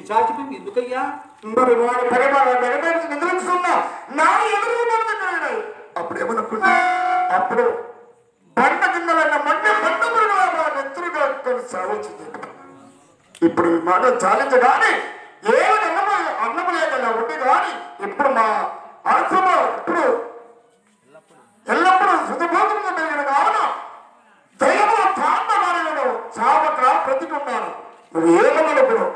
పిశాచిపం ఎందుకయ్యా? మరి వాడి పరిమాణం నెరవేర్చి నిద్రించుకున్నా నా ఎదురు అప్పుడు ఏమనుకున్నా, అప్పుడు బండ కిందలైన మండే బండ నెత్తురుగా సాగించింది. ఇప్పుడు ఈ మాట చాలించగాని ఏమి అన్నము లేకుండా ఉండి కానీ ఇప్పుడు మా అర్థము ఇప్పుడు ఎల్లప్పుడూ శుద్ధబోధంగా పెరిగిన కావున దైవ తాండవాలను చావక బ్రతికున్నాను. నువ్వు ఏమనుకున్నావు?